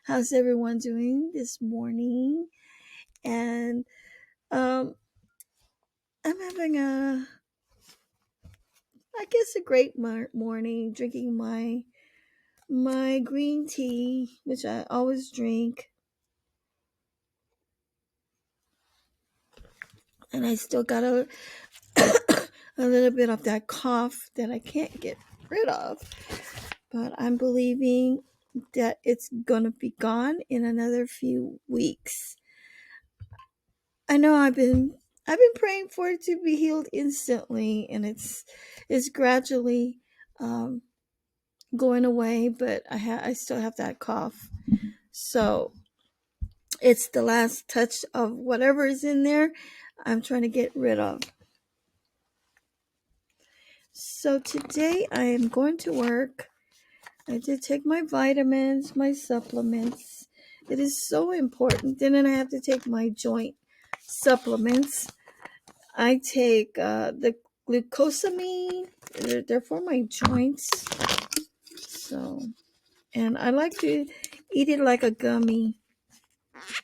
How's everyone doing this morning? And um, I'm having I guess, a great morning, drinking my green tea, which I always drink, and I still got a little bit of that cough that I can't get rid of, but I'm believing that it's gonna be gone in another few weeks. I know I've been praying for it to be healed instantly, and it's gradually um, going away, but I still have that cough. So it's the last touch of whatever is in there. I'm trying to get rid of. So today I am going to work. I did take my vitamins, my supplements. It is so important. Then I have to take my joint supplements. I take the glucosamine. They're for my joints. So, and I like to eat it like a gummy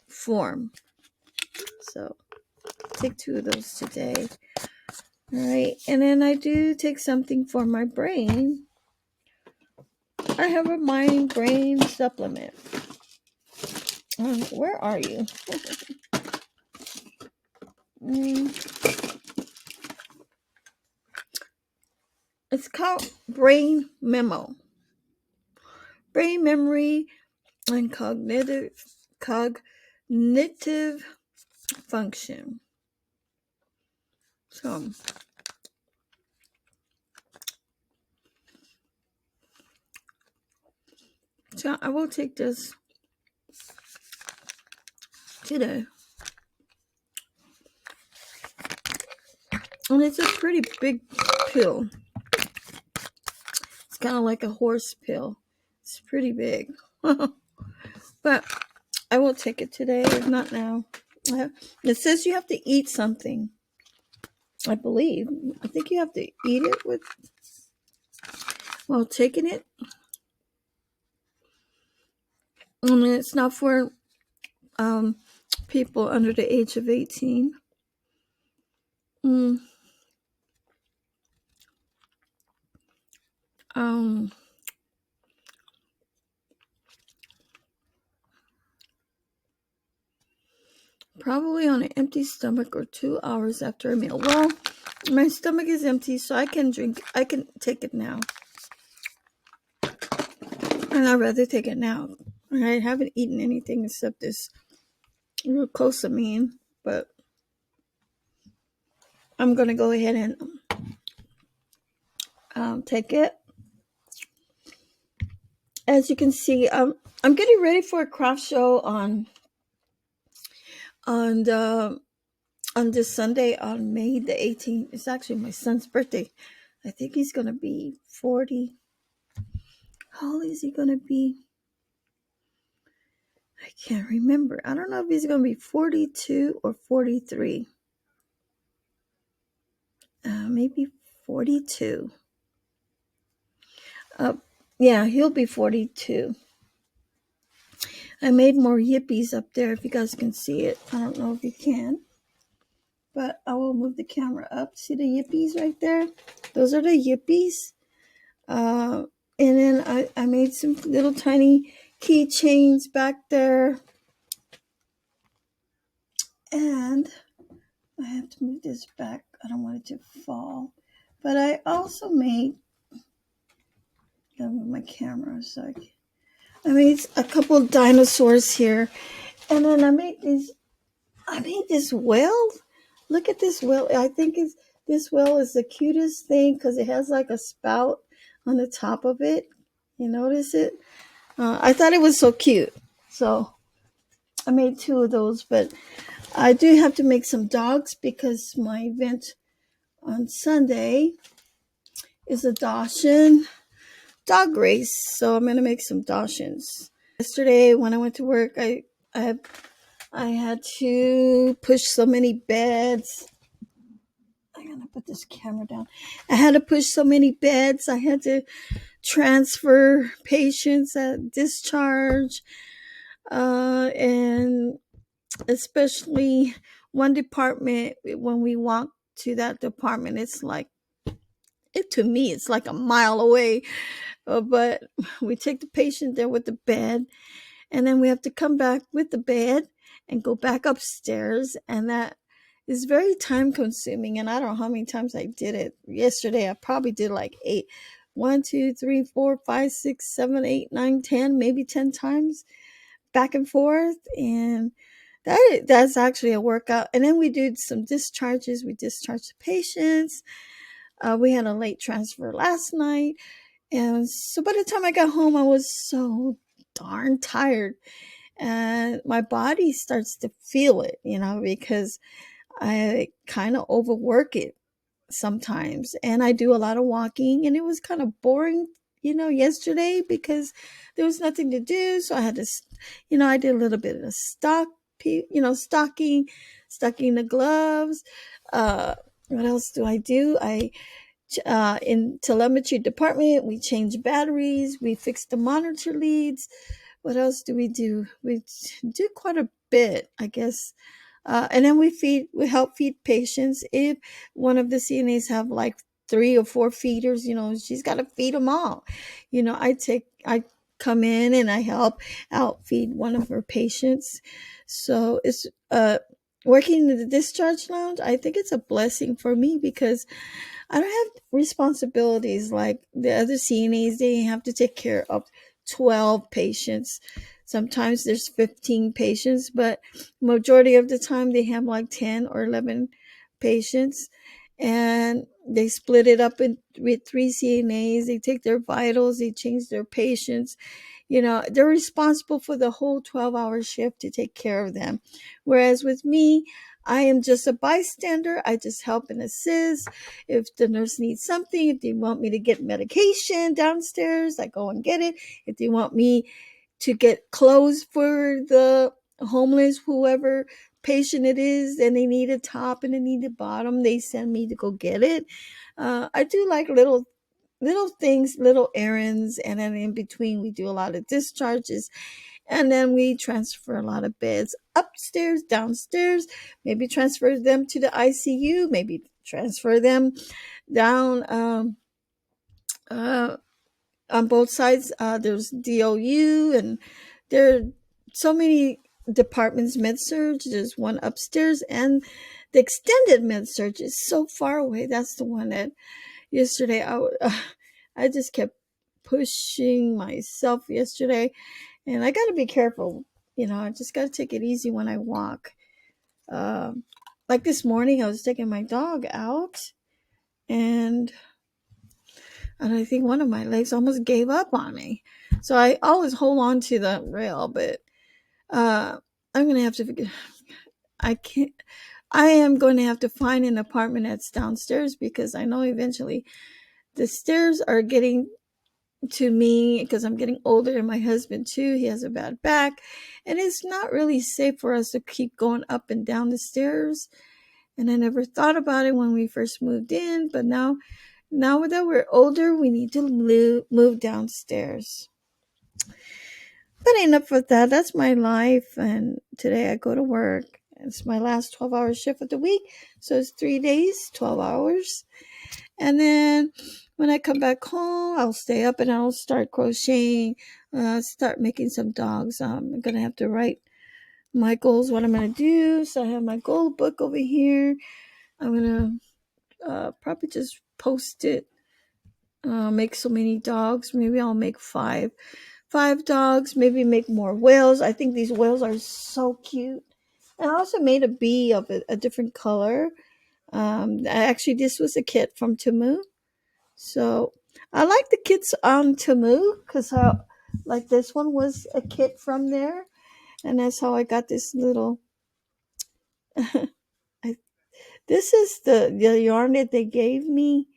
form. So, take 2 of those today. All right, and then I do take something for my brain. I have a mind brain supplement. Where are you? It's called Brain Memo. Brain memory and cognitive function. So I will take this today. And it's a pretty big pill. It's kind of like a horse pill. It's pretty big. But I will take it today, if not now. It says you have to eat something. I believe. I think you have to eat it while taking it. And it's not for people under the age of 18. Probably on an empty stomach or 2 hours after a meal. Well, my stomach is empty, so I can take it now. And I'd rather take it now. I haven't eaten anything except this glucosamine, but I'm going to go ahead and take it. As you can see, I'm getting ready for a craft show on this Sunday on May the 18th. It's actually my son's birthday. I think he's going to be 40. How old is he going to be? I can't remember. I don't know if he's going to be 42 or 43. Maybe 42. Yeah, he'll be 42. I made more yippies up there if you guys can see it. I don't know if you can. But I will move the camera up. See the yippies right there? Those are the yippies. And then I made some little tiny keychains back there. And I have to move this back. I don't want it to fall. But I also made, gotta move my camera so I made a couple of dinosaurs here. And then I made this whale. Look at this whale. I think this whale is the cutest thing because it has like a spout on the top of it. You notice it? I thought it was so cute. So I made 2 of those, but I do have to make some dogs because my event on Sunday is a Dachshund dog race. So I'm going to make some Dachshunds. Yesterday when I went to work, I had to push so many beds. I'm going to put this camera down. I had to push so many beds. I had to transfer patients at discharge. And especially one department, when we walk to that department, it's like, it to me, it's like a mile away. But we take the patient there with the bed, and then we have to come back with the bed and go back upstairs, and that is very time consuming. And I don't know how many times I did it. Yesterday I probably did like eight, 1, 2, 3, 4, 5, 6, 7, 8, 9, 10, maybe 10 times back and forth. And that's actually a workout. And then we do some discharges. We discharge the patients. We had a late transfer last night, and so by the time I got home, I was so darn tired. And my body starts to feel it, because I kind of overwork it sometimes. And I do a lot of walking, and it was kind of boring, yesterday, because there was nothing to do. So I had to, I did a little bit of stocking the gloves. What else do I do? In telemetry department, we change batteries, we fix the monitor leads. What else do we do? We do quite a bit, I guess. And then we help feed patients. If one of the CNAs have like 3 or 4 feeders, she's got to feed them all. I come in and I help out feed one of her patients. So it's working in the discharge lounge. I think it's a blessing for me, because I don't have responsibilities like the other CNAs. They have to take care of 12 patients. Sometimes there's 15 patients, but majority of the time they have like 10 or 11 patients. And they split it up with 3 CNAs. They take their vitals, they change their patients. They're responsible for the whole 12-hour shift to take care of them. Whereas with me, I am just a bystander. I just help and assist. If the nurse needs something, if they want me to get medication downstairs, I go and get it. If they want me to get clothes for the homeless, whoever patient it is, and they need a top and they need a bottom, they send me to go get it. I do like little things, little errands, and then in between we do a lot of discharges, and then we transfer a lot of beds upstairs, downstairs, maybe transfer them to the ICU, maybe transfer them down, uh, on both sides. There's DOU, and there are so many departments. Med surge, there's one upstairs, and the extended med surge is so far away. That's the one that yesterday I just kept pushing myself yesterday, and I got to be careful. I just got to take it easy when I walk. Um, like this morning, I was taking my dog out, and I think one of my legs almost gave up on me. So I always hold on to the rail, but uh, I'm gonna have to. I can't. I am going to have to find an apartment that's downstairs, because I know eventually the stairs are getting to me, because I'm getting older, and my husband too. He has a bad back, and it's not really safe for us to keep going up and down the stairs. And I never thought about it when we first moved in, but now that we're older, we need to move downstairs. But enough of that. That's my life. And today I go to work. It's my last 12-hour shift of the week. So it's 3 days, 12 hours. And then when I come back home, I'll stay up and I'll start crocheting, start making some dogs. I'm going to have to write my goals, what I'm going to do. So I have my goal book over here. I'm going to probably just post it. Make so many dogs. Maybe I'll make five dogs. Maybe make more whales. I think these whales are so cute. And I also made a bee of a different color. Actually, this was a kit from Temu. So I like the kits on Temu, because like this one was a kit from there, and that's how I got this little. I, this is the yarn that they gave me,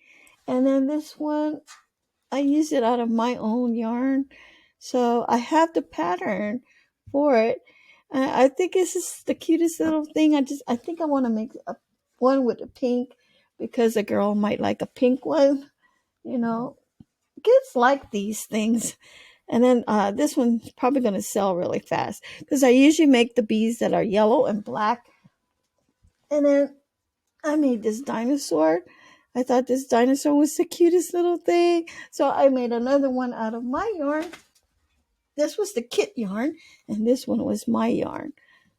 and then this one I used it out of my own yarn. So I have the pattern for it. I think this is the cutest little thing. I think I want to make one with a pink, because a girl might like a pink one. You know, kids like these things. And then this one's probably going to sell really fast because I usually make the bees that are yellow and black. And then I made this dinosaur. I thought this dinosaur was the cutest little thing. So I made another one out of my yarn. This was the kit yarn, and this one was my yarn.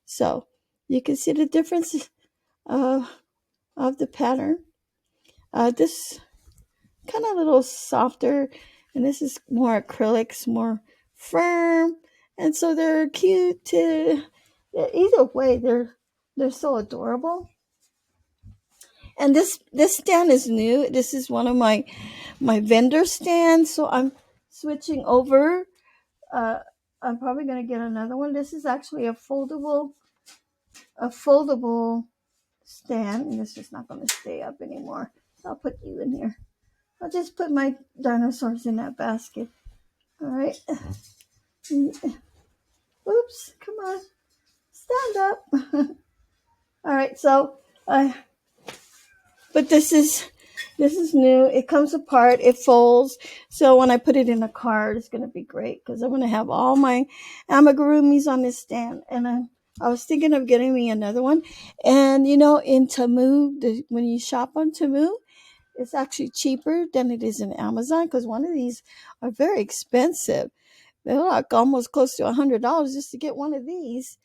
So you can see the difference uh, of the pattern. This kind of a little softer, and this is more acrylics, more firm, and so they're cute. Either way, they're so adorable. And this stand is new. This is one of my vendor stands, so I'm switching over. Uh, I'm probably gonna get another one. This is actually a foldable stand, and this is not gonna stay up anymore. So I'll put you in here. I'll just put my dinosaurs in that basket. All right. Oops, come on, stand up. All right, so but this is new. It comes apart, it folds. So when I put it in a card, it's gonna be great because I'm gonna have all my amigurumis on this stand. And I was thinking of getting me another one. And in Temu, when you shop on Temu, it's actually cheaper than it is in Amazon because one of these are very expensive. They're like almost close to $100 just to get one of these.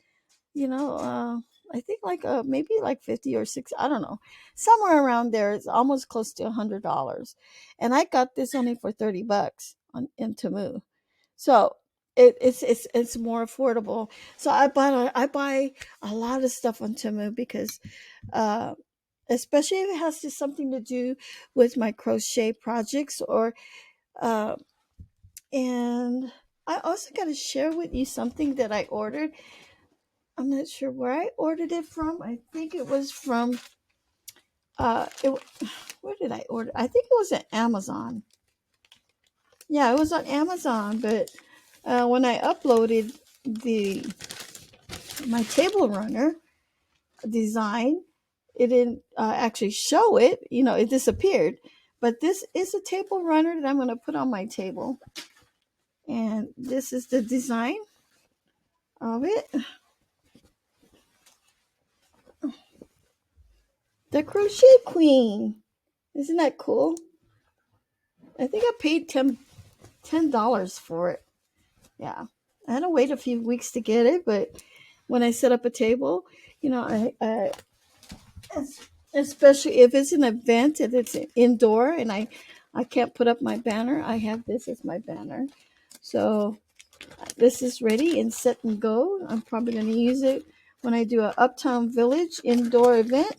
you know I think like maybe like 50 or 60, I don't know, somewhere around there. It's almost close to $100, and I got this only for $30 on in Temu. So it's more affordable. So I buy a lot of stuff on Temu because uh especially if it has to something to do with my crochet projects, or uh and I also got to share with you something that I ordered. I'm not sure where I ordered it from. I think it was from it where did I order? I think it was at Amazon. Yeah, it was on Amazon, but when I uploaded the my table runner design, it didn't actually show it. It disappeared. But this is a table runner that I'm going to put on my table, and this is the design of it. The Crochet Queen. Isn't that cool? I think I paid $10 for it. Yeah, I had to wait a few weeks to get it, but when I set up a table, I especially if it's an event and it's indoor, and I can't put up my banner, I have this as my banner. So this is ready and set and go. I'm probably going to use it when I do a Uptown Village indoor event,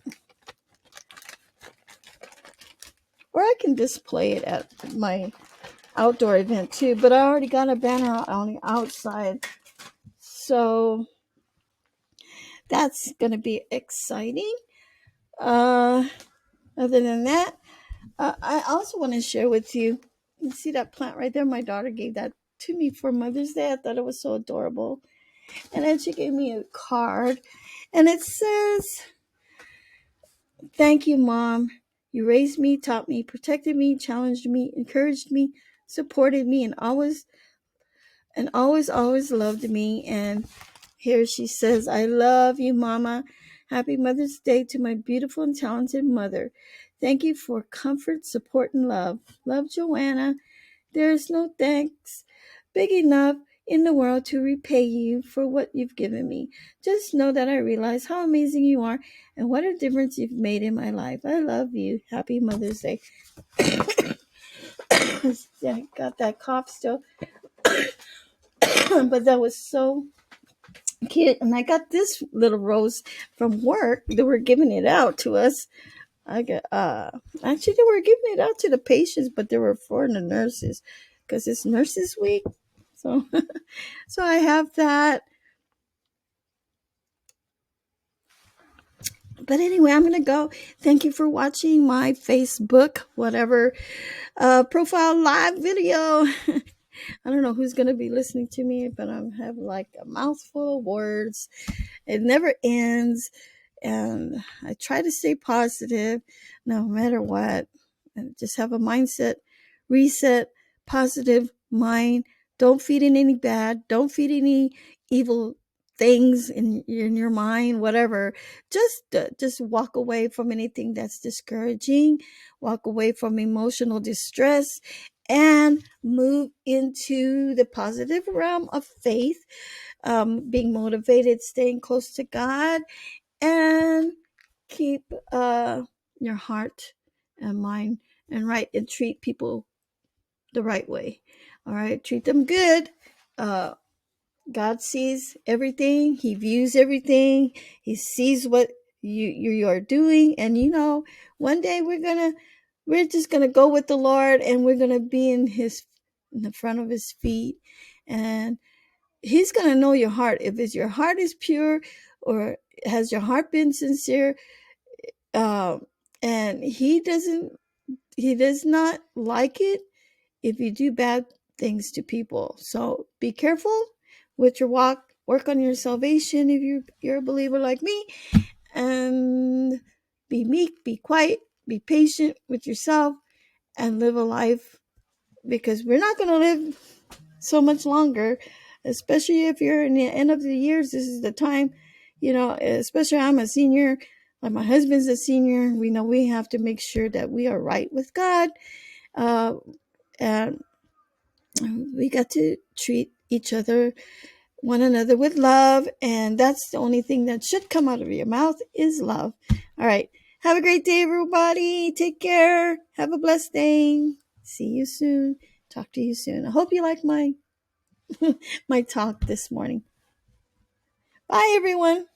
or I can display it at my outdoor event too. But I already got a banner on the outside, so that's going to be exciting. Uh, Other than that, I also want to share with you. You see that plant right there? My daughter gave that to me for Mother's Day. I thought it was so adorable. And then she gave me a card, and it says, "Thank you, Mom. You raised me, taught me, protected me, challenged me, encouraged me, supported me, and always loved me." And here she says, "I love you, Mama. Happy Mother's Day to my beautiful and talented mother. Thank you for comfort, support, and love. Love, Joanna. There is no thanks big enough in the world to repay you for what you've given me. Just know that I realize how amazing you are and what a difference you've made in my life. I love you. Happy Mother's Day." I got that cough still. But that was so cute. And I got this little rose from work. They were giving it out to us. I got actually they were giving it out to the patients, but they were for the nurses because it's Nurses Week. So so I have that. But anyway, I'm gonna go. Thank you for watching my Facebook whatever profile live video. I don't know who's gonna be listening to me, but I have like a mouthful of words. It never ends, and I try to stay positive no matter what, and just have a mindset reset, positive mind, Don't feed in any bad. Don't feed any evil things in your mind, whatever. Just walk away from anything that's discouraging. Walk away from emotional distress and move into the positive realm of faith, being motivated, staying close to God, and keep your heart and mind and right, and treat people the right way. All right, treat them good. uh God sees everything. He views everything. He sees what you are doing, and one day we're just gonna go with the Lord, and we're gonna be in the front of his feet, and he's gonna know your heart. If it's your heart is pure, or has your heart been sincere, um and he does not like it if you do bad things to people. So be careful with your walk. Work on your salvation if you're a believer like me, and be meek, be quiet, be patient with yourself, and live a life, because we're not going to live so much longer, especially if you're in the end of the years. This is the time, especially I'm a senior, like my husband's a senior. We know we have to make sure that we are right with God. And we got to treat one another with love, and that's the only thing that should come out of your mouth is love. All right, have a great day, everybody. Take care. Have a blessed day. See you soon. Talk to you soon. I hope you like my my talk this morning. Bye, everyone.